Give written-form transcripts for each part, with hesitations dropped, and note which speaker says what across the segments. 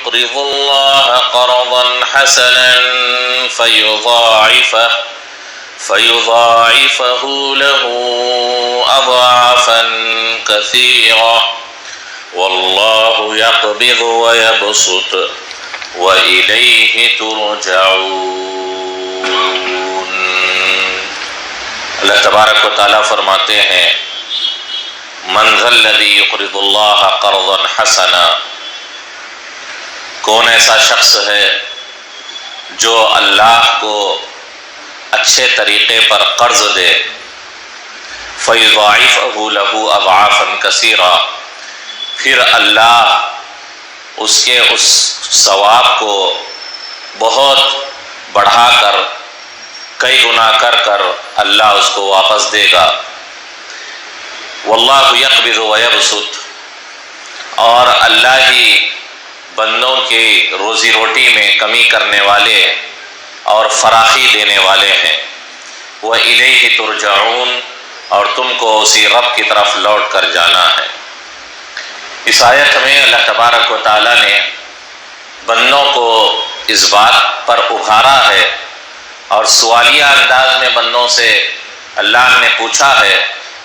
Speaker 1: يقرض الله قرضا حسنا فيضاعفه له أضعافا كثيرة والله يقبض ويبسط وإليه ترجعون۔ اللہ تبارک و تعالیٰ فرماتے ہیں من ذا الذی یقرض اللہ قرضا حسنا، کون ایسا شخص ہے جو اللہ کو اچھے طریقے پر قرض دے، فیضاعفہ لہ اضعافا کثیرا، پھر اللہ اس کے اس ثواب کو بہت بڑھا کر کئی گنا کر کر اللہ اس کو واپس دے گا۔ واللہ یقبض ویبسط، اور اللہ ہی بندوں کی روزی روٹی میں کمی کرنے والے اور فراخی دینے والے ہیں۔ وَإِلَيْهِ تُرْجَعُونَ، اور تم کو اسی رب کی طرف لوٹ کر جانا ہے۔ اس آیت میں اللہ تبارک و تعالیٰ نے بندوں کو اس بات پر ابھارا ہے اور سوالیہ انداز میں بندوں سے اللہ نے پوچھا ہے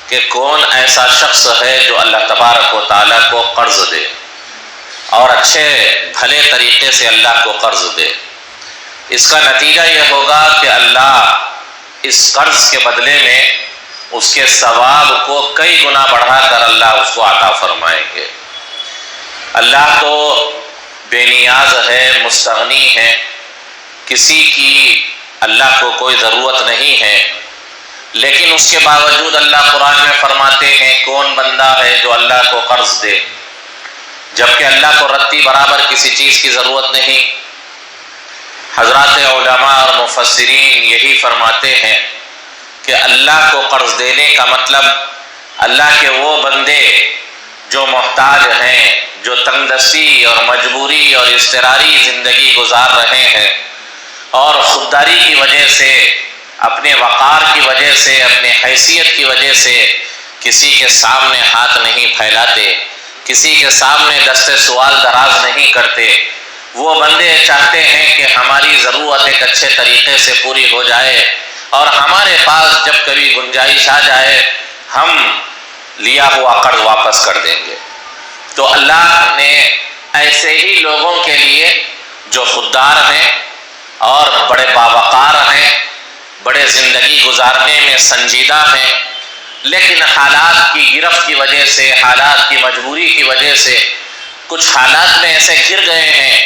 Speaker 1: کہ کون ایسا شخص ہے جو اللہ تبارک و تعالیٰ کو قرض دے اور اچھے بھلے طریقے سے اللہ کو قرض دے۔ اس کا نتیجہ یہ ہوگا کہ اللہ اس قرض کے بدلے میں اس کے ثواب کو کئی گنا بڑھا کر اللہ اس کو عطا فرمائیں گے۔ اللہ تو بے نیاز ہے، مستغنی ہے، کسی کی اللہ کو کوئی ضرورت نہیں ہے، لیکن اس کے باوجود اللہ قرآن میں فرماتے ہیں کون بندہ ہے جو اللہ کو قرض دے، جبکہ اللہ کو رتی برابر کسی چیز کی ضرورت نہیں۔ حضرات علماء اور مفسرین یہی فرماتے ہیں کہ اللہ کو قرض دینے کا مطلب اللہ کے وہ بندے جو محتاج ہیں، جو تنگ دستی اور مجبوری اور اضطراری زندگی گزار رہے ہیں اور خودداری کی وجہ سے، اپنے وقار کی وجہ سے، اپنے حیثیت کی وجہ سے کسی کے سامنے ہاتھ نہیں پھیلاتے، کسی کے سامنے دست سوال دراز نہیں کرتے، وہ بندے چاہتے ہیں کہ ہماری ضرورت ایک اچھے طریقے سے پوری ہو جائے اور ہمارے پاس جب کبھی گنجائش آ جائے ہم لیا ہوا قرض واپس کر دیں گے۔ تو اللہ نے ایسے ہی لوگوں کے لیے جو خوددار ہیں اور بڑے باوقار ہیں، بڑے زندگی گزارنے میں سنجیدہ ہیں، لیکن حالات کی گرفت کی وجہ سے، حالات کی مجبوری کی وجہ سے کچھ حالات میں ایسے گر گئے ہیں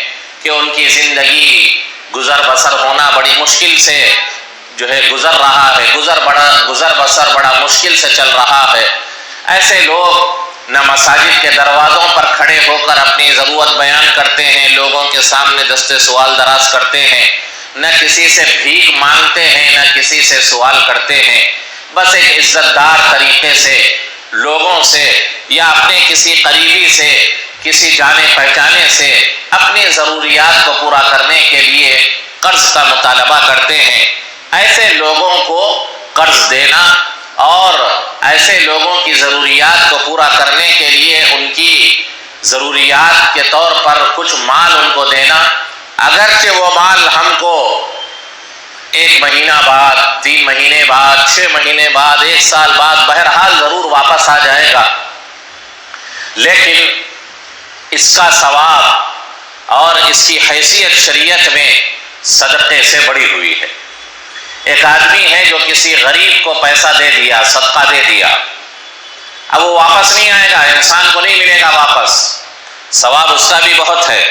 Speaker 1: کہ ان کی زندگی گزر بسر ہونا بڑی مشکل سے جو ہے گزر رہا ہے، گزر بسر بڑا مشکل سے چل رہا ہے۔ ایسے لوگ نہ مساجد کے دروازوں پر کھڑے ہو کر اپنی ضرورت بیان کرتے ہیں، لوگوں کے سامنے دست سوال دراز کرتے ہیں، نہ کسی سے بھیک مانگتے ہیں، نہ کسی سے سوال کرتے ہیں، بس ایک عزت دار طریقے سے لوگوں سے یا اپنے کسی قریبی سے، کسی جانے پہچانے سے اپنی ضروریات کو پورا کرنے کے لیے قرض کا مطالبہ کرتے ہیں۔ ایسے لوگوں کو قرض دینا اور ایسے لوگوں کی ضروریات کو پورا کرنے کے لیے ان کی ضروریات کے طور پر کچھ مال ان کو دینا، اگرچہ وہ مال ہم کو 1 مہینہ بعد، 3 مہینے بعد، 6 مہینے بعد، 1 سال بعد بہرحال ضرور واپس آ جائے گا، لیکن اس کا ثواب اور اس کی حیثیت شریعت میں صدقے سے بڑی ہوئی ہے۔ ایک آدمی ہے جو کسی غریب کو پیسہ دے دیا، صدقہ دے دیا، اب وہ واپس نہیں آئے گا، انسان کو نہیں ملے گا واپس، ثواب اس کا بھی بہت ہے۔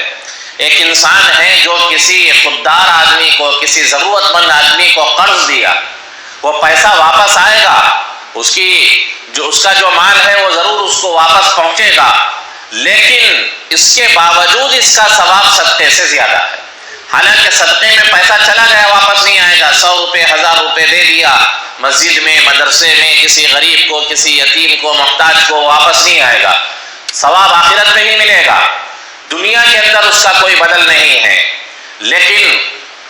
Speaker 1: ایک انسان ہے جو کسی خوددار آدمی کو، کسی ضرورت مند آدمی کو قرض دیا، وہ پیسہ واپس آئے گا، اس کا جو مال ہے وہ ضرور اس کو واپس پہنچے گا، لیکن اس کے باوجود اس کا ثواب صدقے سے زیادہ ہے۔ حالانکہ صدقے میں پیسہ چلا گیا واپس نہیں آئے گا، 100 روپے 1000 روپے دے دیا مسجد میں، مدرسے میں، کسی غریب کو، کسی یتیم کو، محتاج کو، واپس نہیں آئے گا، ثواب آخرت میں ہی ملے گا، دنیا کے اندر اس کا کوئی بدل نہیں ہے۔ لیکن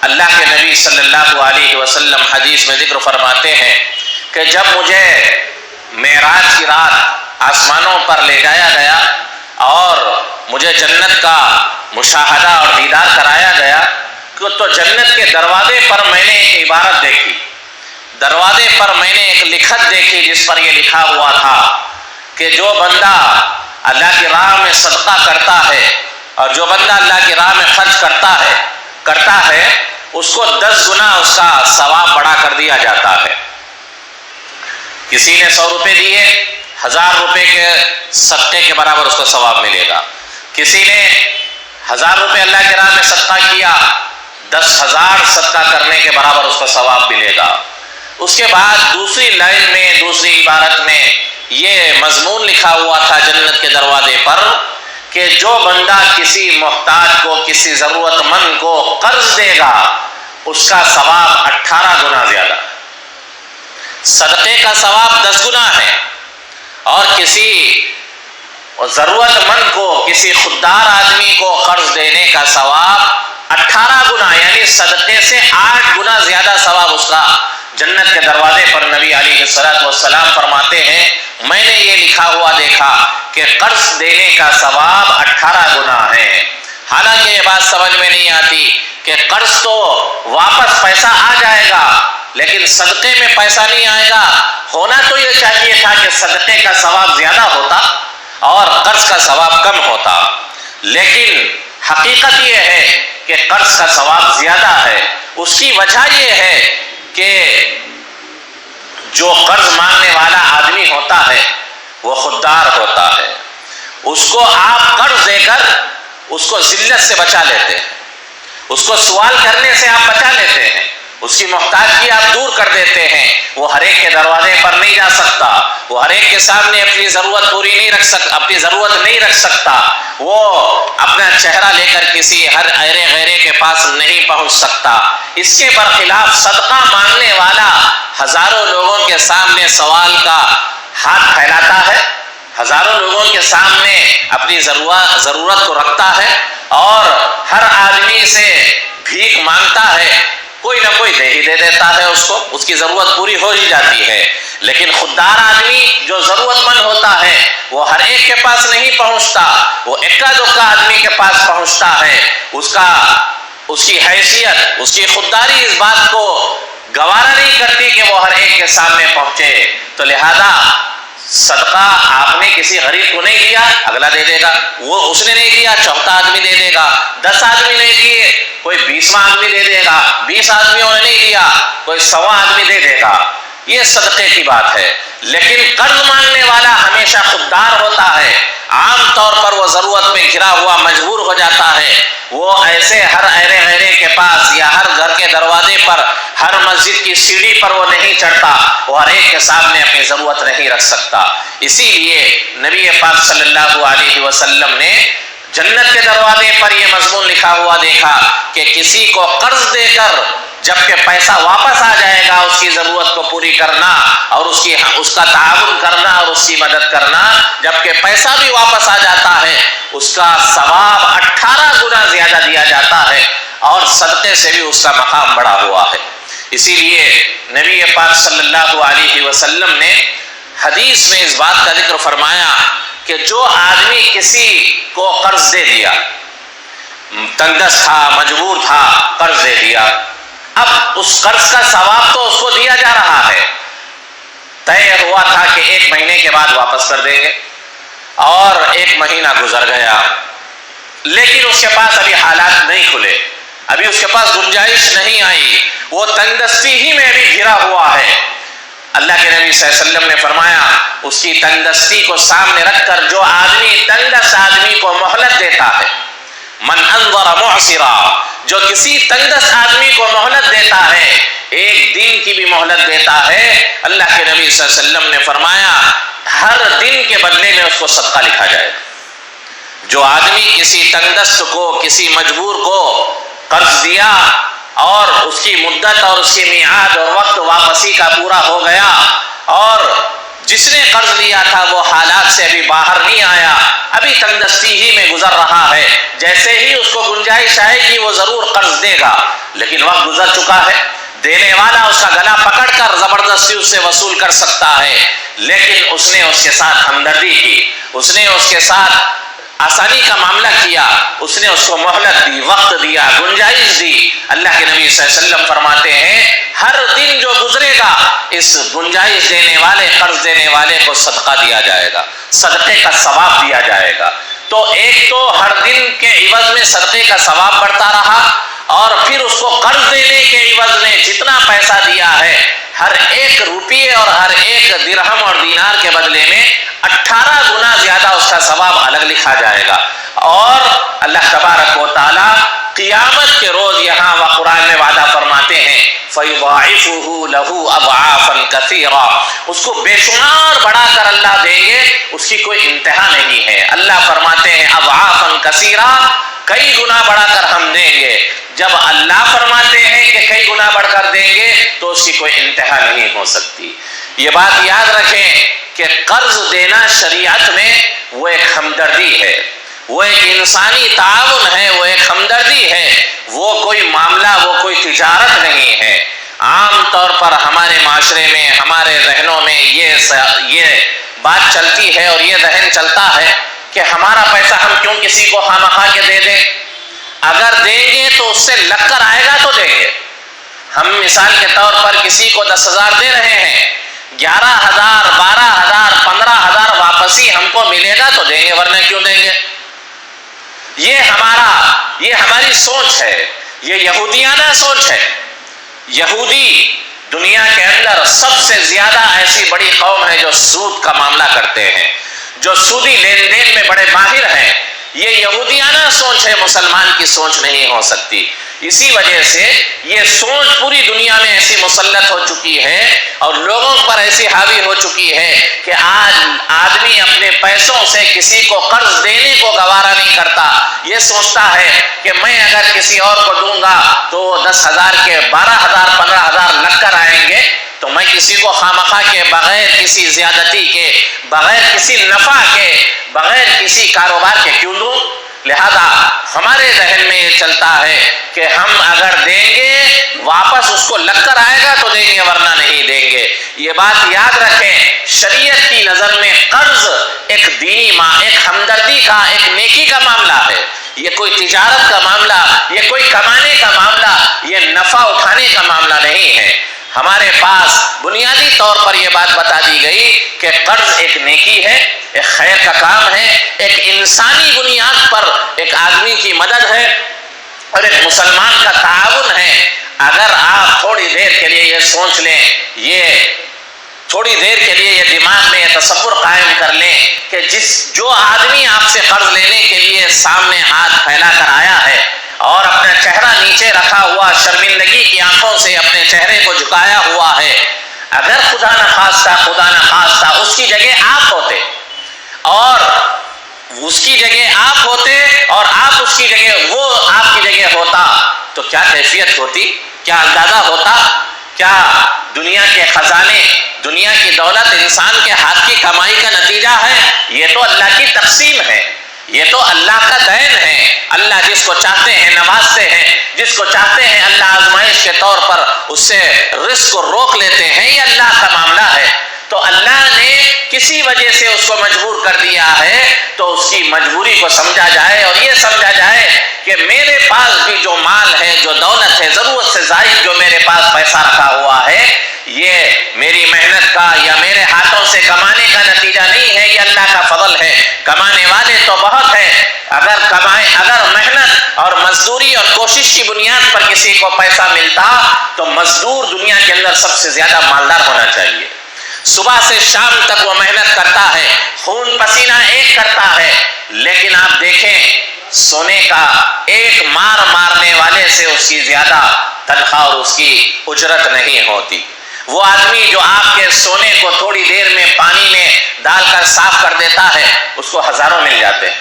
Speaker 1: اللہ کے نبی صلی اللہ علیہ وسلم حدیث میں ذکر فرماتے ہیں کہ جب مجھے معراج کی رات آسمانوں پر لے جایا گیا اور مجھے جنت کا مشاہدہ اور دیدار کرایا گیا کہ تو جنت کے دروازے پر میں نے ایک عبارت دیکھی، دروازے پر میں نے ایک لکھت دیکھی جس پر یہ لکھا ہوا تھا کہ جو بندہ اللہ کی راہ میں صدقہ کرتا ہے اور جو بندہ اللہ کی راہ میں خرچ کرتا ہے اس کو 10 گنا اس کا ثواب بڑھا کر دیا جاتا ہے۔ کسی نے 100 روپے دیے، 1000 روپے کے صدقے کے برابر اس کو ثواب ملے گا۔ کسی نے 1000 روپے اللہ کی راہ میں صدقہ کیا، 10,000 صدقہ کرنے کے برابر اس کو ثواب ملے گا۔ اس کے بعد دوسری لائن میں، دوسری عبارت میں یہ مضمون لکھا ہوا تھا جنت کے دروازے پر کہ جو بندہ کسی محتاج کو، کسی ضرورت مند کو قرض دے گا اس کا ثواب 18 گنا زیادہ، صدقے کا ثواب 10 گنا ہے، اور کسی ضرورت مند کو، کسی خوددار آدمی کو قرض دینے کا ثواب 18 گنا، یعنی صدقے سے 8 گنا زیادہ ثواب اس کا جنت کے دروازے پر۔ نبی علیہ الصلوۃ والسلام فرماتے ہیں میں نے یہ لکھا ہوا دیکھا کہ قرض دینے کا ثواب 18 گنا ہے۔ حالانکہ یہ بات سمجھ میں نہیں آتی کہ قرض تو واپس پیسہ آ جائے گا لیکن صدقے میں پیسہ نہیں آئے گا۔ ہونا تو یہ چاہیے تھا کہ صدقے کا ثواب زیادہ ہوتا اور قرض کا ثواب کم ہوتا، لیکن حقیقت یہ ہے کہ قرض کا ثواب زیادہ ہے۔ اس کی وجہ یہ ہے کہ جو قرض مانگنے والا آدمی ہوتا ہے وہ خوددار ہوتا ہے، اس کو آپ قرض دے کر اس کو ذلت سے بچا لیتے ہیں، اس کو سوال کرنے سے آپ بچا لیتے ہیں، اس کی محتاجگی آپ دور کر دیتے ہیں۔ وہ ہر ایک کے دروازے پر نہیں جا سکتا، وہ ہر ایک کے سامنے اپنی ضرورت پوری نہیں رکھ سکتا، اپنی ضرورت نہیں رکھ سکتا، وہ اپنا چہرہ لے کر کسی ہر ایرے غیرے کے پاس نہیں پہنچ سکتا۔ اس کے برخلاف صدقہ مانگنے والا ہزاروں لوگوں کے سامنے سوال کا ہاتھ پھیلاتا ہے، ہزاروں لوگوں کے سامنے اپنی ضرورت کو رکھتا ہے اور ہر آدمی سے بھیک مانگتا ہے، کوئی نہ کوئی دے ہی دے دیتا ہے، اس کو اس کی ضرورت پوری ہو ہی جاتی ہے۔ لیکن خوددار آدمی جو ضرورت مند ہوتا ہے وہ ہر ایک کے پاس نہیں پہنچتا، وہ اکا دکا آدمی کے پاس پہنچتا ہے۔ اس کی حیثیت، اس کی خودداری اس بات کو گوارا نہیں کرتی کہ وہ ہر ایک کے سامنے پہنچے، تو لہذا صدقہ آپ نے کسی غریب کو نہیں دیا، اگلا دے دے گا، وہ اس نے نہیں دیا چوتھا آدمی دے دے گا، 10 آدمی نہیں دیے کوئی 20واں آدمی دے دے گا، 20 آدمیوں نے نہیں دیا کوئی 100واں آدمی دے دے گا۔ یہ صدقے کی بات ہے۔ لیکن قرض مانگنے والا ہمیشہ خوددار ہوتا ہے، عام طور پر وہ ضرورت میں گھرا ہوا مجبور ہو جاتا ہے، وہ ایسے ہر ایرے غیرے کے پاس یا ہر گھر کے دروازے پر، ہر مسجد کی سیڑھی پر وہ نہیں چڑھتا، وہ ہر ایک کے سامنے اپنی ضرورت نہیں رکھ سکتا۔ اسی لیے نبی پاک صلی اللہ علیہ وسلم نے جنت کے دروازے پر یہ مضمون لکھا ہوا دیکھا کہ کسی کو قرض دے کر جبکہ پیسہ واپس آ جائے گا اس کی ضرورت کو پوری کرنا اور اس کا تعاون کرنا اور اس کی مدد کرنا، جبکہ پیسہ بھی واپس آ جاتا ہے اس کا ثواب 18 گنا زیادہ دیا جاتا ہے اور صدقے سے بھی اس کا مقام بڑا ہوا ہے۔ اسی لیے نبی پاک صلی اللہ علیہ وسلم نے حدیث میں اس بات کا ذکر فرمایا کہ جو آدمی کسی کو قرض دے دیا، تنگ دست تھا، مجبور تھا، قرض دے دیا، اب اس قرض کا ثواب تو اس کو دیا جا رہا ہے، طے ہوا تھا کہ 1 مہینے کے بعد واپس کر دیں گے، اور 1 مہینہ گزر گیا، لیکن اس کے پاس ابھی حالات نہیں کھلے، ابھی اس کے پاس گنجائش نہیں آئی، وہ تنگ دستی ہی میں بھی گھرا ہوا ہے۔ اللہ کے نبی صلی اللہ علیہ وسلم نے فرمایا اس کی تنگ دستی کو سامنے رکھ کر جو آدمی تنگ دست آدمی کو مہلت دیتا ہے، من انظر معسرا، جو کسی تنگ دست آدمی کو مہلت دیتا ہے، 1 دن کی بھی مہلت دیتا ہے، اللہ کے نبی صلی اللہ علیہ وسلم نے فرمایا ہر دن کے بدلے میں اس کو صدقہ لکھا جائے۔ جو آدمی کسی تنگ دست کو، کسی مجبور کو قرض دیا اور اس کی مدت اور اس کی میعاد اور وقت واپسی کا پورا ہو گیا، اور جس نے قرض لیا تھا وہ حالات سے ابھی باہر نہیں آیا، ابھی تنگ دستی ہی میں گزر رہا ہے، جیسے ہی اس کو گنجائش آئے گی وہ ضرور قرض دے گا، لیکن وقت گزر چکا ہے، دینے والا اس کا گلا پکڑ کر زبردستی اس سے وصول کر سکتا ہے، لیکن اس نے اس کے ساتھ ہمدردی کی، اس نے اس کے ساتھ آسانی کا معاملہ کیا، اس نے اس کو مہلت دی، وقت دیا، گنجائش دی۔ اللہ کے نبی صلی اللہ علیہ وسلم فرماتے ہیں ہر دن جو گزرے گا اس گنجائش دینے والے، قرض دینے والے کو صدقہ دیا جائے گا، صدقے کا ثواب دیا جائے گا۔ تو ایک تو ہر دن کے عوض میں صدقے کا ثواب بڑھتا رہا، اور پھر اس کو قرض دینے کے عوض میں جتنا پیسہ دیا ہے ہر ایک روپیے اور ہر ایک درہم اور دینار کے بدلے میں 18 گنا زیادہ اس کا ثواب الگ لکھا جائے گا۔ اور اللہ تبارک و تعالی قیامت کے روز یہاں و قرآن میں وعدہ فرماتے ہیں فَيُضَاعِفُهُ لَهُ أَضْعَافًا كَثِيرًا، اس کو بے شمار بڑھا کر اللہ دیں گے، اس کی کوئی انتہا نہیں ہے۔ اللہ فرماتے ہیں اضعافا کثیرا، کئی گنا بڑھا کر ہم دیں گے۔ جب اللہ فرماتے ہیں کہ کئی گنا بڑھ کر دیں گے تو اس کی کوئی انتہا نہیں ہو سکتی۔ یہ بات یاد رکھیں کہ قرض دینا شریعت میں وہ ایک ہمدردی ہے، وہ ایک انسانی تعاون ہے، وہ ایک ہمدردی ہے، وہ کوئی معاملہ، وہ کوئی تجارت نہیں ہے۔ عام طور پر ہمارے معاشرے میں، ہمارے ذہنوں میں یہ بات چلتی ہے اور یہ ذہن چلتا ہے کہ ہمارا پیسہ ہم کیوں کسی کو خواہ کے دے دیں، اگر دیں گے تو اس سے لگ کر آئے گا تو دیں گے۔ ہم مثال کے طور پر کسی کو 10,000 دے رہے ہیں، 11,000 12,000 15,000 واپسی ہم کو ملے گا تو دیں گے، ورنہ کیوں دیں گے؟ یہ ہماری سوچ ہے، یہ یہودیانہ سوچ ہے۔ یہودی دنیا کے اندر سب سے زیادہ ایسی بڑی قوم ہے جو سود کا معاملہ کرتے ہیں، جو سودی لین دین میں بڑے ماہر ہیں۔ یہ یہودیانہ سوچ ہے، مسلمان کی سوچ نہیں ہو سکتی۔ اسی وجہ سے یہ سوچ پوری دنیا میں ایسی مسلط ہو چکی ہے اور لوگوں پر ایسی حاوی ہو چکی ہے کہ آج آدمی اپنے پیسوں سے کسی کو قرض دینے کو گوارا نہیں کرتا۔ یہ سوچتا ہے کہ میں اگر کسی اور کو دوں گا تو 10,000 کے 12,000 15,000 لگ کر آئیں گے، تو میں کسی کو خواہ کے، بغیر کسی زیادتی کے، بغیر کسی نفع کے، بغیر کسی کاروبار کے کیوں دوں؟ لہذا ہمارے ذہن میں یہ چلتا ہے کہ ہم اگر دیں گے واپس اس کو لگ کر آئے گا تو دیں گے، ورنہ نہیں دیں گے۔ یہ بات یاد رکھیں، شریعت کی نظر میں قرض ایک دینی ایک ہمدردی کا، ایک نیکی کا معاملہ ہے۔ یہ کوئی تجارت کا معاملہ، یہ کوئی کمانے کا معاملہ، یہ نفع اٹھانے کا معاملہ نہیں ہے۔ ہمارے پاس بنیادی طور پر یہ بات بتا دی گئی کہ قرض ایک نیکی ہے، ایک خیر کا کام ہے، ایک انسانی بنیاد پر ایک آدمی کی مدد ہے اور ایک مسلمان کا تعاون ہے۔ اگر آپ تھوڑی دیر کے لیے یہ سوچ لیں، تھوڑی دیر کے لیے یہ دماغ میں یہ تصور قائم کر لیں کہ جو آدمی آپ سے قرض لینے کے لیے سامنے ہاتھ پھیلا کر آیا ہے اور اپنا چہرہ نیچے رکھا ہوا، شرمندگی کی آنکھوں سے اپنے چہرے کو جھکایا ہوا ہے، اگر خدا نخواستہ اس کی جگہ آپ ہوتے اور اس کی جگہ آپ ہوتے اور آپ اس کی جگہ، وہ آپ کی جگہ ہوتا تو کیا کیفیت ہوتی، کیا اندازہ ہوتا؟ کیا دنیا کے خزانے، دنیا کی دولت انسان کے ہاتھ کی کمائی کا نتیجہ ہے؟ یہ تو اللہ کی تقسیم ہے، یہ تو اللہ کا دین ہے۔ اللہ جس کو چاہتے ہیں نوازتے ہیں، جس کو چاہتے ہیں اللہ آزمائش کے طور پر اس سے رزق کو روک لیتے ہیں، یہ اللہ کا معاملہ ہے۔ تو اللہ نے کسی وجہ سے اس کو مجبور کر دیا ہے تو اس کی مجبوری کو سمجھا جائے اور یہ سمجھا جائے کہ میرے پاس بھی جو مال ہے، جو دولت ہے، ضرورت سے زائد جو میرے پاس پیسہ رکھا ہوا ہے، یہ میری محنت کا یا میرے ہاتھوں سے کمانے کا نتیجہ نہیں ہے، یہ اللہ کا فضل ہے۔ کمانے والے تو بہت ہیں، اگر محنت اور مزدوری اور کوشش کی بنیاد پر کسی کو پیسہ ملتا تو مزدور دنیا کے اندر سب سے زیادہ مالدار ہونا چاہیے۔ صبح سے شام تک وہ محنت کرتا ہے، خون پسینہ ایک کرتا ہے، لیکن آپ دیکھیں سونے کا ایک مارنے والے سے اس کی زیادہ تنخواہ اور اس کی اجرت نہیں ہوتی۔ وہ آدمی جو آپ کے سونے کو تھوڑی دیر میں پانی میں ڈال کر صاف کر دیتا ہے، اس کو ہزاروں مل جاتے ہیں،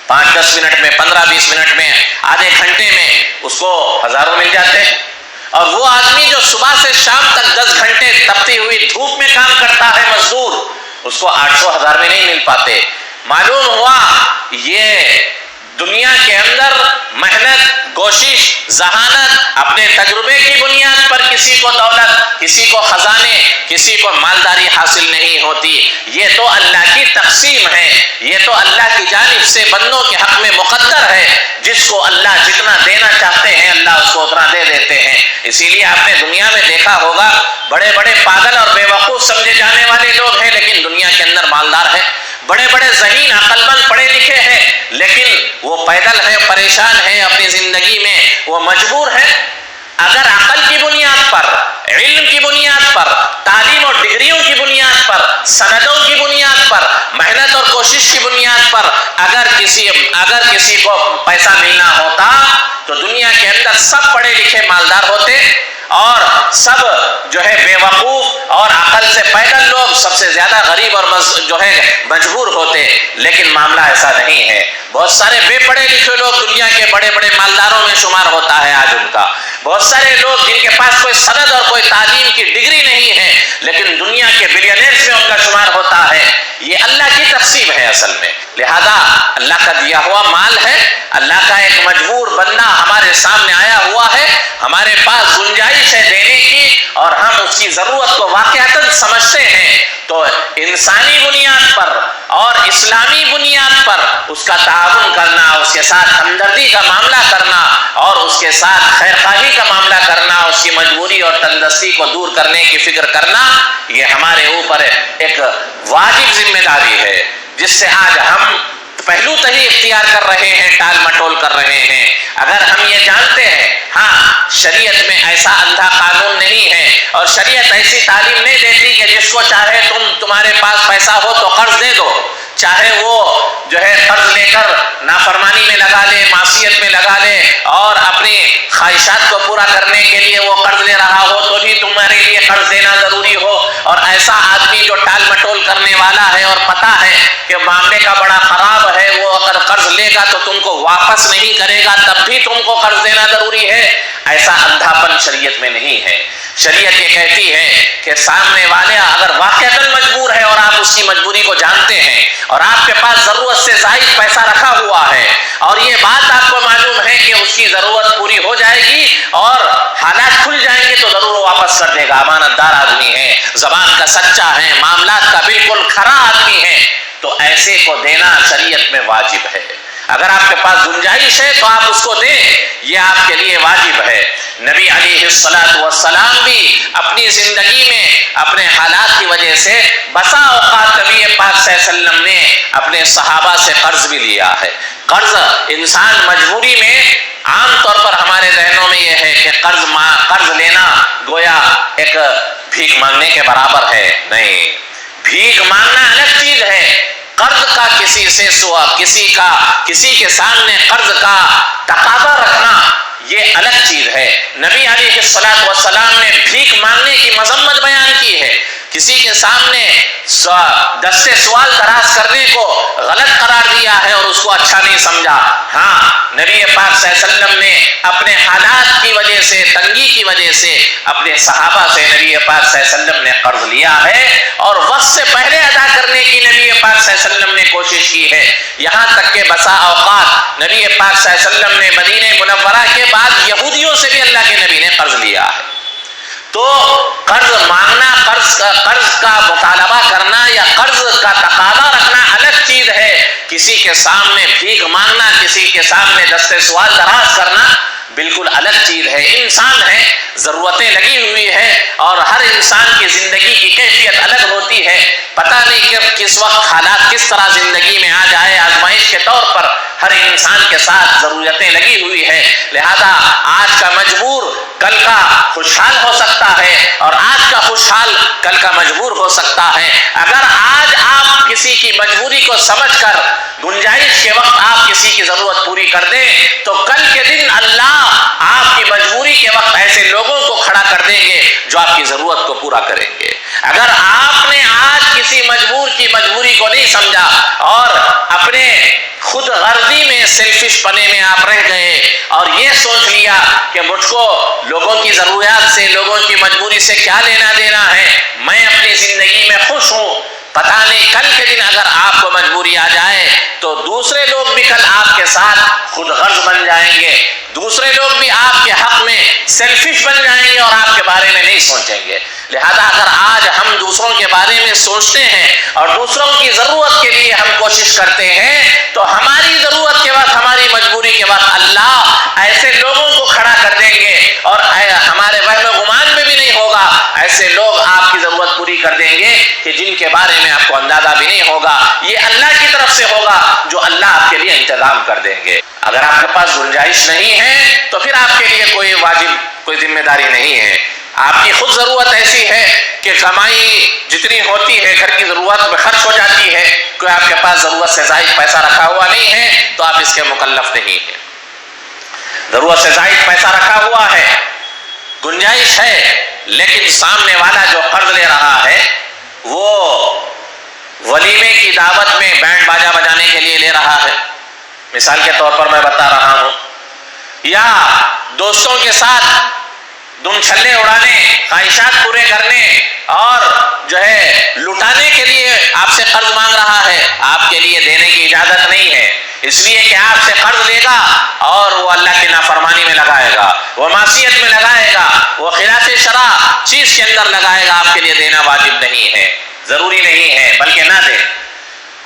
Speaker 1: 5-10 منٹ میں، 15-20 منٹ میں، آدھے گھنٹے میں اس کو ہزاروں مل جاتے ہیں۔ اور وہ آدمی جو صبح سے شام تک 10 گھنٹے تپتی ہوئی دھوپ میں کام کرتا ہے مزدور، اس کو 800-1000 میں نہیں مل پاتے۔ معلوم ہوا یہ دنیا کے اندر محنت، کوشش، ذہانت، اپنے تجربے کی بنیاد پر کسی کو دولت، کسی کو خزانے، کسی کو مالداری حاصل نہیں ہوتی. یہ تو اللہ کی تقسیم ہے، یہ تو اللہ کی جانب سے بندوں کے حق میں مقدر ہے. جس کو اللہ جتنا دینا چاہتے ہیں اللہ اس کو اتنا دے دیتے ہیں. اسی لیے آپ نے دنیا میں دیکھا ہوگا بڑے بڑے پاگل اور بے وقوف سمجھے جانے والے لوگ ہیں لیکن دنیا کے اندر مالدار ہیں. بڑے بڑے ذہین، عقل مند، پڑھے لکھے ہیں لیکن وہ پیدل ہیں، پریشان ہیں اپنی زندگی میں، وہ مجبور ہیں. اگر عقل کی بنیاد پر، علم کی بنیاد پر، تعلیم اور ڈگریوں کی بنیاد پر، سندوں کی بنیاد پر، محنت اور کوشش کی بنیاد پر اگر کسی کو پیسہ ملنا ہوتا تو دنیا کے اندر سب پڑھے لکھے مالدار ہوتے اور سب جو ہے بے وقوف اور عقل سے پیدل لوگ سب سے زیادہ غریب اور مجبور ہوتے. لیکن معاملہ ایسا نہیں ہے. بہت سارے بے پڑھے لکھے لوگ دنیا کے بڑے بڑے مالداروں میں شمار ہوتا ہے آج ان کا. بہت سارے لوگ جن کے پاس کوئی سند اور کوئی تعلیم کی ڈگری نہیں ہے لیکن دنیا کے بلینئرز میں ان کا شمار ہوتا ہے. یہ اللہ کی تقسیم ہے اصل میں. لہذا اللہ کا دیا ہوا مال ہے، اللہ کا ایک مجبور بندہ ہمارے سامنے آیا ہوا ہے، ہمارے پاس گنجائش ہے دینے کی اور ہم اس کی ضرورت کو واقعتاً سمجھتے ہیں تو انسانی بنیاد پر اور اسلامی بنیاد پر اس کا تعاون کرنا، اس کے ساتھ ہمدردی کا معاملہ کرنا اور اس کے ساتھ خیرخواہی کا معاملہ کرنا، اس کی مجبوری اور تندرستی کو دور کرنے کی فکر کرنا، یہ ہمارے اوپر ایک واجب ذمہ داری ہے جس سے آج ہم پہلو تہی اختیار کر رہے ہیں، ٹال مٹول کر رہے ہیں. اگر ہم یہ جانتے ہیں ہاں شریعت میں ایسا اندھا قانون نہیں ہے اور شریعت ایسی تعلیم نہیں دیتی کہ جس کو چاہے تمہارے پاس پیسہ ہو تو قرض دے دو، چاہے وہ جو ہے قرض لے کر نافرمانی میں لگا لے، معصیت میں لگا لے اور اپنی خواہشات کو پورا کرنے کے لیے وہ قرض لے رہا ہو تو بھی تمہارے لیے قرض دینا ضروری ہو. اور ایسا آدمی جو ٹال مٹول کرنے والا ہے اور پتہ ہے کہ معاملے کا بڑا خراب ہے، وہ اگر قرض لے گا تو تم کو واپس نہیں کرے گا تب بھی تم کو قرض دینا ضروری ہے، ایسا اندھاپن شریعت میں نہیں ہے. شریعت یہ کہتی ہے کہ سامنے والے اگر واقعتاً مجبور ہے اور آپ اس کی مجبوری کو جانتے ہیں اور آپ کے پاس ضرورت سے زائد پیسہ رکھا ہوا ہے اور یہ بات آپ کو معلوم ہے کہ اس کی ضرورت پوری ہو جائے گی اور حالات کھل جائیں گے تو ضرور واپس کر دے گا، امانت دار آدمی ہے، زبان کا سچا ہے، معاملات کا بالکل کھرا آدمی ہے، تو ایسے کو دینا شریعت میں واجب ہے. اگر آپ کے پاس گنجائش ہے تو آپ اس کو دیں، یہ آپ کے لیے واجب ہے. نبی علیہ السلام بھی اپنی زندگی میں اپنے حالات کی وجہ سے بسا اوقات نبی پاک صلی اللہ علیہ وسلم نے اپنے صحابہ سے قرض بھی لیا ہے. قرض انسان مجبوری میں عام طور پر ہمارے ذہنوں میں یہ ہے کہ قرض لینا گویا ایک بھیک مانگنے کے برابر ہے. نہیں، بھیک مانگنا الگ چیز ہے. قرض کا کسی کے سامنے قرض کا تقاضا رکھنا یہ الگ چیز ہے. نبی علیہ السلام نے بھیک مانگنے کی مذمت بیان کی ہے. کسی کے سامنے دستے سوال دراز کرنے کو غلط قرار دیا ہے اور اس کو اچھا نہیں سمجھا. ہاں، نبی پاک صلی اللہ علیہ وسلم نے اپنے حالات کی وجہ سے، تنگی کی وجہ سے اپنے صحابہ سے نبی پاک صلی اللہ علیہ وسلم نے قرض لیا ہے اور وقت سے پہلے ادا کرنے کی نبی پاک صلی اللہ علیہ وسلم نے کوشش کی ہے. یہاں تک کہ بسا اوقات نبی پاک صلی اللہ علیہ وسلم نے مدینہ منورہ کے بعد یہودیوں سے بھی اللہ کے نبی نے قرض لیا ہے. تو قرض مانگنا، قرض کا مطالبہ کرنا یا قرض کا تقاضا رکھنا الگ چیز ہے. کسی کے سامنے بھیک مانگنا، کسی کے سامنے دستے سوال دراز کرنا بالکل الگ چیز ہے. انسان ہے، ضرورتیں لگی ہوئی ہے اور ہر انسان کی زندگی کی کیفیت الگ ہوتی ہے. پتہ نہیں کہ کس وقت حالات کس طرح زندگی میں آ جائے. آزمائش کے طور پر ہر انسان کے ساتھ ضرورتیں لگی ہوئی ہے. لہذا آج کا مجبور کل کا خوشحال ہو سکتا ہے اور آج کا خوشحال کل کا مجبور ہو سکتا ہے. اگر آج آپ کسی کی مجبوری کو سمجھ کر گنجائش کے وقت آپ کسی کی ضرورت پوری کر دیں تو کل کے دن اللہ آپ کی مجبوری کے وقت ایسے لوگوں کو کھڑا کر دیں گے جو آپ کی ضرورت کو پورا کریں گے. اگر آپ نے آج کسی مجبور کی مجبوری کو نہیں سمجھا اور اپنے خود غرضی میں، سیلفش پنے میں آپ رہ گئے اور یہ سوچ لیا کہ مجھ کو لوگوں کی ضروریات سے، لوگوں کی مجبوری سے کیا لینا دینا ہے، میں اپنی زندگی میں خوش ہوں، پتہ نہیں کل کے دن اگر آپ کو مجبوری آ جائے تو دوسرے لوگ بھی کل آپ کے ساتھ خود غرض بن جائیں گے، دوسرے لوگ بھی آپ کے حق میں سیلفش بن جائیں گے اور آپ کے بارے میں نہیں سوچیں گے۔ لہذا اگر آج ہم دوسروں کے بارے میں سوچتے ہیں اور دوسروں کی ضرورت کے لیے ہم کوشش کرتے ہیں تو ہماری ضرورت کے وقت، ہماری مجبوری کے وقت اللہ ایسے لوگوں کو کھڑا کر دیں گے اور ہمارے وہم و گمان میں بھی نہیں ہوگا، ایسے لوگ آپ کی ضرورت پوری کر دیں گے کہ جن کے بارے میں آپ کو اندازہ بھی نہیں ہوگا۔ یہ اللہ کی طرف سے ہوگا جو اللہ آپ کے لیے انتظام کر دیں گے۔ اگر آپ کے پاس گنجائش نہیں ہے تو پھر آپ کے لیے کوئی واجب، کوئی ذمہ داری نہیں ہے۔ آپ کی خود ضرورت ایسی ہے کہ کمائی جتنی ہوتی ہے گھر کی ضرورت میں خرچ ہو جاتی ہے، کوئی آپ کے پاس ضرورت سے زائد پیسہ رکھا ہوا نہیں ہے تو آپ اس کے مکلف نہیں ہیں۔ ضرورت سے زائد پیسہ رکھا ہوا ہے، گنجائش ہے، لیکن سامنے والا جو قرض لے رہا ہے وہ ولیمے کی دعوت میں بینڈ باجا بجانے کے لیے لے رہا ہے، مثال کے طور پر میں بتا رہا ہوں، یا دوستوں کے ساتھ دم چھلے اڑانے، خواہشات پورے کرنے اور جو ہے لٹانے کے لیے آپ سے قرض مانگ رہا ہے، آپ کے لیے دینے کی اجازت نہیں ہے، اس لیے کہ آپ سے قرض لے گا اور وہ اللہ کی نافرمانی میں لگائے گا، وہ معصیت میں لگائے گا، وہ خلاف شرع چیز کے اندر لگائے گا، آپ کے لیے دینا واجب نہیں ہے، ضروری نہیں ہے، بلکہ نہ دے۔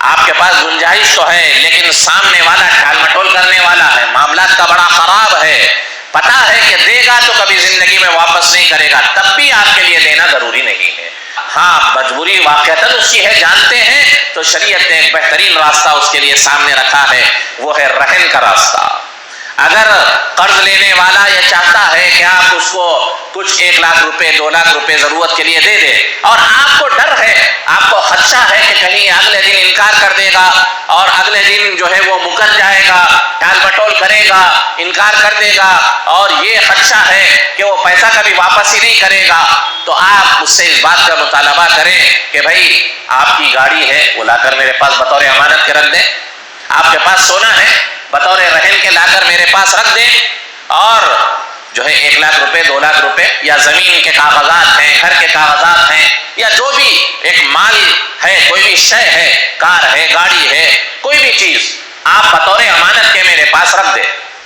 Speaker 1: آپ کے پاس گنجائش تو ہے لیکن سامنے والا ٹال مٹول کرنے والا ہے، معاملات کا بڑا خراب ہے، پتا ہے کہ دے گا تو کبھی زندگی میں واپس نہیں کرے گا، تب بھی آپ کے لیے دینا ضروری نہیں ہے۔ ہاں مجبوری واقعتاً اس کی ہے، جانتے ہیں، تو شریعت نے ایک بہترین راستہ اس کے لیے سامنے رکھا ہے، وہ ہے رہن کا راستہ۔ اگر قرض لینے والا یہ چاہتا ہے کہ آپ اس کو کچھ 1 لاکھ روپے 2 لاکھ روپے ضرورت کے لیے دے دیں اور آپ کو ڈر ہے، آپ کو خدشہ ہے کہ کہیں اگلے دن انکار کر دے گا اور اگلے دن جو ہے وہ مکر جائے گا، ٹال مٹول کرے گا، انکار کر دے گا اور یہ خدشہ ہے کہ وہ پیسہ کبھی واپس ہی نہیں کرے گا، تو آپ اس سے اس بات کا مطالبہ کریں کہ بھائی آپ کی گاڑی ہے وہ لا کر میرے پاس بطور امانت کے رکھ دیں، آپ کے پاس سونا ہے بطور رہن کے لا کر میرے پاس رکھ دیں، اور جو ہے 1 لاکھ روپے 2 لاکھ روپے یا زمین کے کاغذات ہیں، گھر کے کاغذات ہیں، یا جو بھی ایک مال ہے، کوئی بھی شے ہے، کار ہے، گاڑی ہے، کوئی بھی چیز آپ بطور امانت کے میرے پاس رکھ دیں،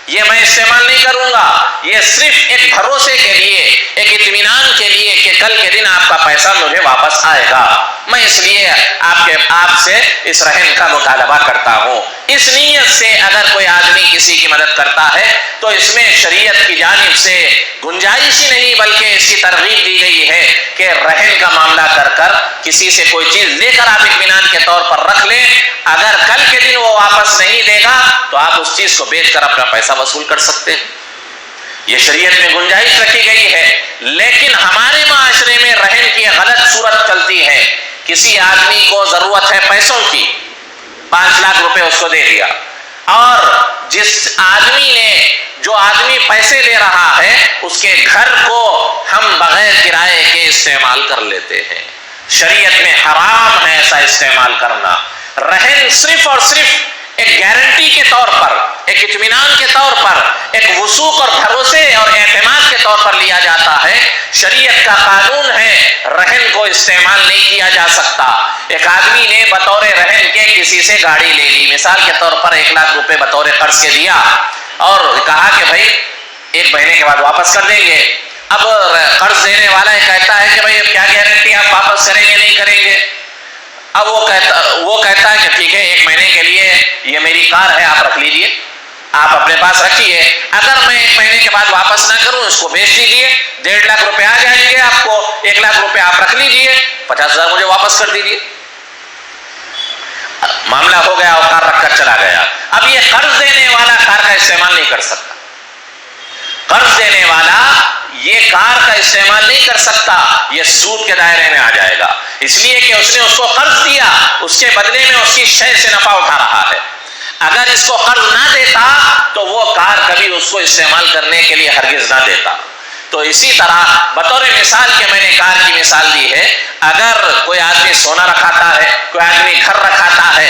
Speaker 1: یہ میں استعمال نہیں کروں گا، یہ صرف ایک بھروسے کے لیے، ایک اطمینان کے لیے کہ کل کے دن آپ کا پیسہ مجھے واپس آئے گا، میں اس لیے آپ سے اس رہن کا مطالبہ کرتا ہوں۔ اس نیت سے اگر کوئی آدمی کسی کی مدد کرتا ہے تو اس میں شریعت کی جانب سے گنجائش ہی نہیں بلکہ اس کی ترغیب دی گئی ہے کہ رہن کا معاملہ کر کسی سے کوئی چیز لے کر آپ اطمینان کے طور پر رکھ لیں، اگر کل کے دن وہ واپس نہیں دے گا تو آپ اس چیز کو بیچ کر اپنا پیسہ وصول کر سکتے ہیں، یہ شریعت میں گنجائش رکھی گئی ہے۔ لیکن ہمارے معاشرے میں رہن کی غلط صورت چلتی ہے، کسی آدمی کو ضرورت ہے پیسوں کی، 5 لاکھ روپے اس کو دے دیا، اور جو آدمی پیسے لے رہا ہے اس کے گھر کو ہم بغیر کرائے کے استعمال کر لیتے ہیں، شریعت میں حرام ہے ایسا استعمال کرنا۔ رہن صرف اور صرف ایک گارنٹی کے طور پر، ایک اطمینان کے طور پر، ایک وثوق اور بھروسے اور اعتماد کے طور پر لیا جاتا ہے، شریعت کا قانون ہے رہن کو استعمال نہیں کیا جا سکتا۔ ایک آدمی نے بطور رہن کے کسی سے گاڑی لے لی، مثال کے طور پر 1 لاکھ روپے بطور قرض کے دیا اور کہا کہ بھائی 1 مہینے کے بعد واپس کر دیں گے۔ اب قرض دینے والا یہ کہتا ہے کہ بھائی اب کیا گارنٹی آپ واپس کریں گے نہیں کریں گے؟ اب وہ کہتا ہے کہ ٹھیک ہے 1 مہینے کے لیے یہ میری کار ہے آپ رکھ لیجئے، آپ اپنے پاس رکھیے، اگر میں 1 مہینے کے بعد واپس نہ کروں اس کو بیچ دیجئے، 1.5 لاکھ روپے آ جائیں گے آپ کو، 1 لاکھ روپے آپ رکھ لیجئے، 50,000 مجھے واپس کر دیجئے۔ معاملہ ہو گیا اور کار رکھ کر چلا گیا۔ اب یہ قرض دینے والا کار کا استعمال نہیں کر سکتا، قرض دینے والا یہ کار کا استعمال نہیں کر سکتا، یہ سود کے دائرے میں آ جائے گا، اس لیے کہ اس نے اس کو قرض دیا، اس کے بدلے میں اس کی شے سے نفع اٹھا رہا ہے۔ اگر اس کو قرض نہ دیتا تو وہ کار کبھی اس کو استعمال کرنے کے لیے ہرگز نہ دیتا۔ تو اسی طرح بطور مثال کے میں نے کار کی مثال دی ہے، اگر کوئی آدمی سونا رکھاتا ہے، کوئی آدمی گھر رکھاتا ہے،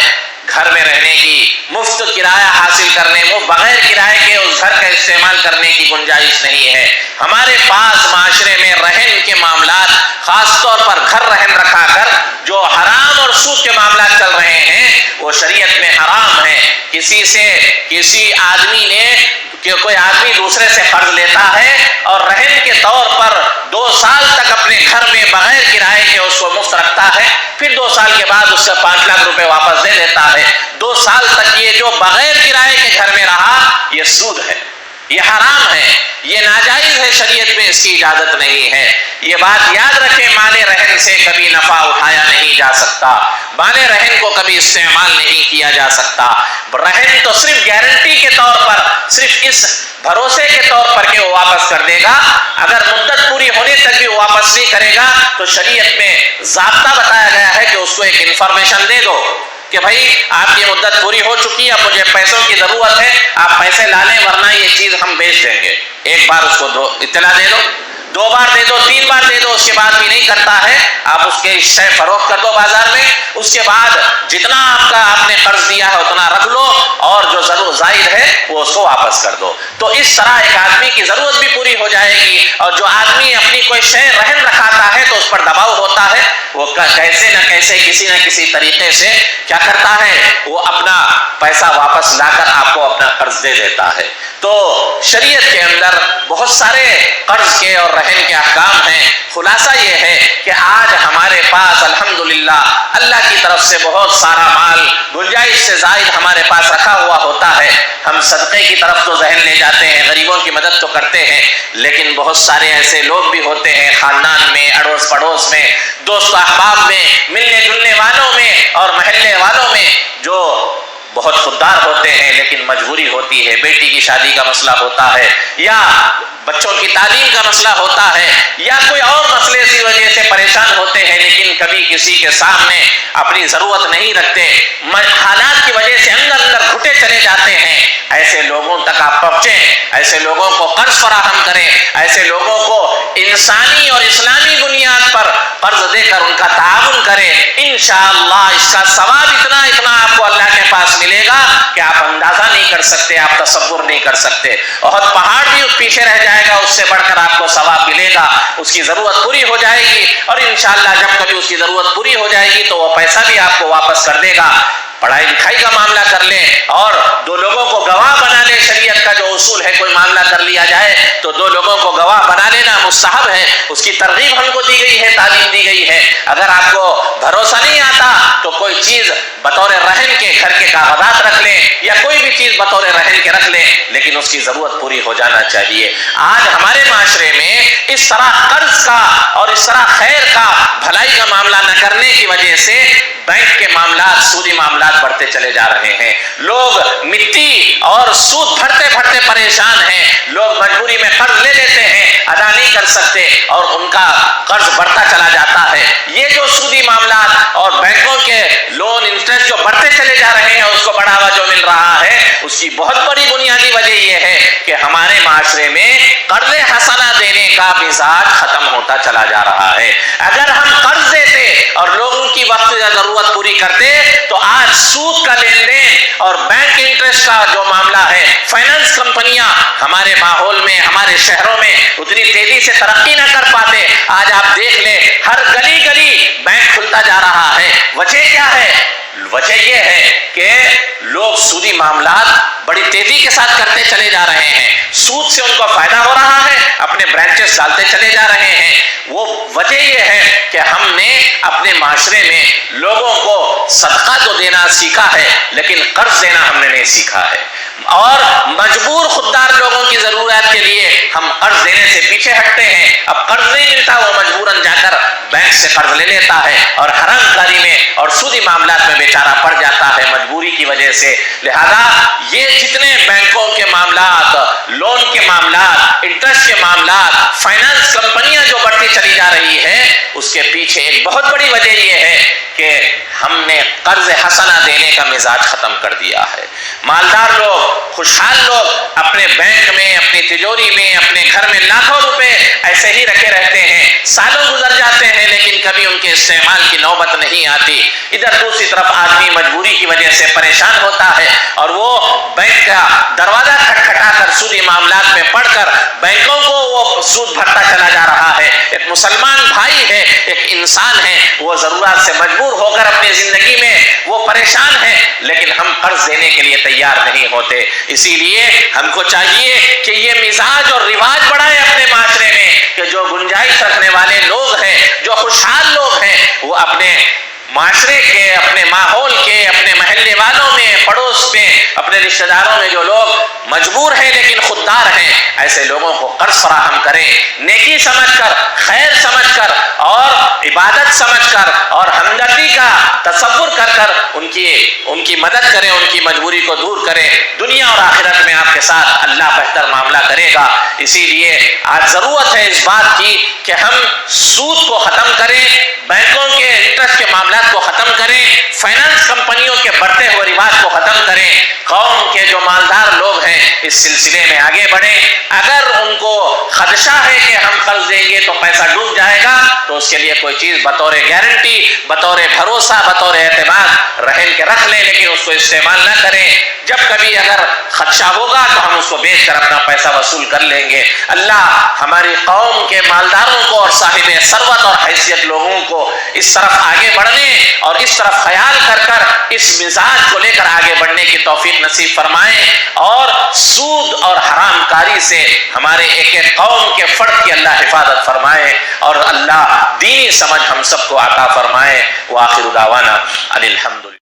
Speaker 1: گھر میں رہنے کی مفت کرایہ حاصل کرنے، بغیر کرائے کے اس گھر کا استعمال کرنے کی گنجائش نہیں ہے۔ ہمارے پاس معاشرے میں رہن کے معاملات، خاص طور پر گھر رہن رکھا کر جو حرام اور سود کے معاملات چل رہے ہیں، وہ شریعت میں حرام ہے۔ کسی آدمی نے کہ کوئی آدمی دوسرے سے قرض لیتا ہے اور رہن کے طور پر 2 سال تک اپنے گھر میں بغیر کرائے کے اس کو مفت رکھتا ہے، پھر 2 سال کے بعد اس سے 5 لاکھ روپے واپس دے دیتا ہے، 2 سال تک یہ جو بغیر کرائے کے گھر میں رہا، یہ سود ہے، یہ حرام ہے، یہ ناجائز ہے، شریعت میں اس کی اجازت نہیں ہے۔ یہ بات یاد رکھیں، مال رہن سے کبھی نفع اٹھایا نہیں جا سکتا، مال رہن کو کبھی استعمال نہیں کیا جا سکتا۔ رہن تو صرف گارنٹی کے طور پر، صرف اس بھروسے کے طور پر کہ وہ واپس کر دے گا، اگر مدت پوری ہونے تک بھی واپس نہیں کرے گا تو شریعت میں ضابطہ بتایا گیا ہے کہ اس کو ایک انفارمیشن دے دو کہ بھائی آپ کی مدت پوری ہو چکی ہے، اب مجھے پیسوں کی ضرورت ہے، آپ پیسے لا لیں ورنہ یہ چیز ہم بیچ دیں گے۔ ایک بار اس کو اطلاع دے دو، 2 بار دے دو، 3 بار دے دو، اس کے بعد بھی نہیں کرتا ہے، آپ اس کے شے فروخت کر دو بازار میں، اس کے بعد جتنا آپ نے قرض دیا ہے اتنا رکھ لو اور جو ضرور زائد ہے وہ اس کو واپس کر دو۔ تو اس طرح ایک آدمی کی ضرورت بھی پوری ہو جائے گی، اور جو آدمی اپنی کوئی شے رہن رکھاتا ہے تو اس پر دباؤ ہوتا ہے، وہ کیسے نہ کیسے کسی نہ کسی طریقے سے کیا کرتا ہے، وہ اپنا پیسہ واپس لا کر آپ کو اپنا قرض دے دیتا ہے۔ تو شریعت کے اندر بہت سارے قرض کے اور رہن کے احکام ہیں۔ خلاصہ یہ ہے کہ آج ہمارے پاس الحمدللہ اللہ کی طرف سے بہت سارا مال گنجائش سے زائد ہمارے پاس رکھا ہوا ہوتا ہے، ہم صدقے کی طرف تو ذہن لے جاتے ہیں، غریبوں کی مدد تو کرتے ہیں، لیکن بہت سارے ایسے لوگ بھی ہوتے ہیں خاندان میں، اڑوس پڑوس میں، دوست احباب میں، ملنے جلنے والوں میں اور محلے والوں میں جو بہت خوددار ہوتے ہیں، لیکن مجبوری ہوتی ہے، بیٹی کی شادی کا مسئلہ ہوتا ہے یا بچوں کی تعلیم کا مسئلہ ہوتا ہے یا کوئی اور مسئلے کی وجہ سے پریشان ہوتے ہیں، لیکن کبھی کسی کے سامنے اپنی ضرورت نہیں رکھتے، حالات کی وجہ سے اندر اندر گھٹے چلے جاتے ہیں۔ ایسے لوگوں تک آپ پہنچیں، ایسے لوگوں کو قرض فراہم کریں، ایسے لوگوں کو انسانی اور اسلامی بنیاد پر قرض دے کر ان کا تعاون کریں، انشاءاللہ اس کا ثواب اتنا آپ کو اللہ کے پاس ملے گا کہ آپ اندازہ نہیں کر سکتے، آپ تصور نہیں کر سکتے۔ بہت پہاڑ بھی پیچھے رہ جائے گا، اس سے بڑھ کر آپ کو ثواب ملے گا، اس کی ضرورت پوری ہو جائے گی، اور انشاءاللہ جب کبھی اس کی ضرورت پوری ہو جائے گی تو وہ پیسہ بھی آپ کو واپس کر دے گا۔ پڑھائی لکھائی کا معاملہ کر لیں اور 2 لوگوں کو گواہ بنا لیں، شریعت کا جو اصول ہے، کوئی معاملہ کر لیا جائے تو 2 لوگوں کو گواہ بنا لینا مستحب ہے، اس کی ترغیب ہم کو دی گئی ہے، تعلیم دی گئی ہے۔ اگر آپ کو بھروسہ نہیں آتا تو کوئی چیز بطور رہن کے گھر کے کاغذات رکھ لیں یا کوئی بھی چیز بطور رہن کے رکھ لیں، لیکن اس کی ضرورت پوری ہو جانا چاہیے۔ آج ہمارے معاشرے میں اس طرح قرض کا اور اس طرح خیر کا، بھلائی کا معاملہ نہ کرنے کی وجہ سے بینک کے معاملات، سودی معاملات بڑھتے چلے جا رہے ہیں، لوگ مٹی اور سود بھرتے بھرتے پریشان ہیں، لوگ مجبوری میں قرض لے لیتے ہیں، ادا نہیں کر سکتے اور ان کا قرض بڑھتا چلا جاتا ہے۔ یہ جو سودی معاملات اور بینکوں کے لون انٹرسٹ جو بڑھتے چلے جا رہے ہیں، اس کو بڑھاوا جو مل رہا ہے، اس کی بہت بڑی بنیادی وجہ یہ ہے کہ ہمارے معاشرے میں قرض حسنہ دینے کا مزاج ختم ہوتا چلا جا رہا ہے۔ اگر ہم قرض دیتے اور لوگوں کی وقت یا ضرورت پوری کرتے تو آج سود کا لین دین اور بینک انٹرسٹ کا جو معاملہ ہے، فائنانس کمپنیاں ہمارے ماحول میں، ہمارے شہروں میں اتنی تیزی سے ترقی نہ کر پاتے۔ آج آپ دیکھ لیں، ہر گلی گلی بینک کھلتا جا رہا ہے۔ وجہ کیا ہے؟ وجہ یہ ہے کہ لوگ سودی معاملات بڑی تیزی کے ساتھ کرتے چلے جا رہے ہیں، سود سے ان کو فائدہ ہو رہا ہے، اپنے برانچز ڈالتے چلے جا رہے ہیں۔ وہ وجہ یہ ہے کہ ہم نے اپنے معاشرے میں لوگوں کو صدقہ تو دینا سیکھا ہے، لیکن قرض دینا ہم نے نہیں سیکھا ہے، اور مجبور خوددار لوگوں کی ضرورت کے لیے ہم قرض دینے سے پیچھے ہٹتے ہیں۔ اب قرض نہیں ملتا، وہ مجبوراً جا کر بینک سے قرض لے لیتا ہے اور حرام کاری میں اور سودی معاملات میں بیچارہ پڑ جاتا ہے مجبوری کی وجہ سے۔ لہذا یہ جتنے بینکوں کے معاملات، لون کے معاملات، انٹرسٹ کے معاملات، فائنانس کمپنیاں جو بڑھتی چلی جا رہی ہیں، اس کے پیچھے ایک بہت بڑی وجہ یہ ہے کہ ہم نے قرض حسنہ دینے کا مزاج ختم کر دیا ہے۔ مالدار لوگ، خوشحال لوگ اپنے بینک میں، اپنی تجوری میں، اپنے گھر میں لاکھوں روپے ایسے ہی رکھے رہتے ہیں، سالوں گزر جاتے ہیں، لیکن کبھی ان کے استعمال کی نوبت نہیں آتی۔ ادھر دوسری طرف آدمی مجبوری کی وجہ سے پریشان ہوتا ہے اور وہ بینک کا دروازہ کھٹکھٹا کر سودی معاملات میں پڑ کر بینکوں کو وہ سود بھرتا چلا جا رہا ہے۔ ایک مسلمان بھائی ہے، ایک انسان ہیں وہ ضرورت سے مجبور ہو کر اپنی زندگی میں وہ پریشان ہیں، لیکن ہم قرض دینے کے لیے تیار نہیں ہوتے۔ اسی لیے ہم کو چاہیے کہ یہ مزاج اور رواج بڑھائے اپنے معاشرے میں کہ جو گنجائش رکھنے والے لوگ ہیں، جو خوشحال لوگ ہیں، وہ اپنے معاشرے کے، اپنے ماحول کے، اپنے محلے والوں میں، پڑوس میں، اپنے رشتہ داروں میں جو لوگ مجبور ہیں لیکن خوددار ہیں، ایسے لوگوں کو قرض فراہم کریں، نیکی سمجھ کر، خیر سمجھ کر اور عبادت سمجھ کر اور ہمدردی کا تصور کر کر ان کی مدد کریں، ان کی مجبوری کو دور کریں۔ دنیا اور آخرت میں آپ کے ساتھ اللہ بہتر معاملہ کرے گا۔ اسی لیے آج ضرورت ہے اس بات کی کہ ہم سود کو ختم کریں، بینکوں کے انٹرسٹ کے معاملات کو ختم کریں، فائنانس کمپنیوں کے بڑھتے ہوئے رواج کو ختم کریں۔ قوم کے جو مالدار لوگ ہیں اس سلسلے میں آگے بڑھیں۔ اگر ان کو خدشہ ہے کہ ہم قرض دیں گے تو پیسہ ڈوب جائے گا تو اس کے لیے کوئی چیز بطور گارنٹی، بطور بھروسہ، بطور اعتماد رہن کے رکھ لیں، لیکن اس کو استعمال نہ کریں۔ جب کبھی اگر خدشہ ہوگا تو ہم اس کو بیچ کر اپنا پیسہ وصول کر لیں گے۔ اللہ ہماری قوم کے مالداروں کو اور صاحب ثروت اور حیثیت لوگوں کو اس طرف آگے بڑھنے اور اس طرف خیال کر کر اس مزاج کو لے کر آگے بڑھنے کی توفیق نصیب فرمائیں، اور سود اور حرام کاری سے ہمارے ایک ایک قوم کے فرد کی اللہ حفاظت فرمائے، اور اللہ دینی سمجھ ہم سب کو عطا فرمائے۔ وآخر دعوانا ان الحمد للہ۔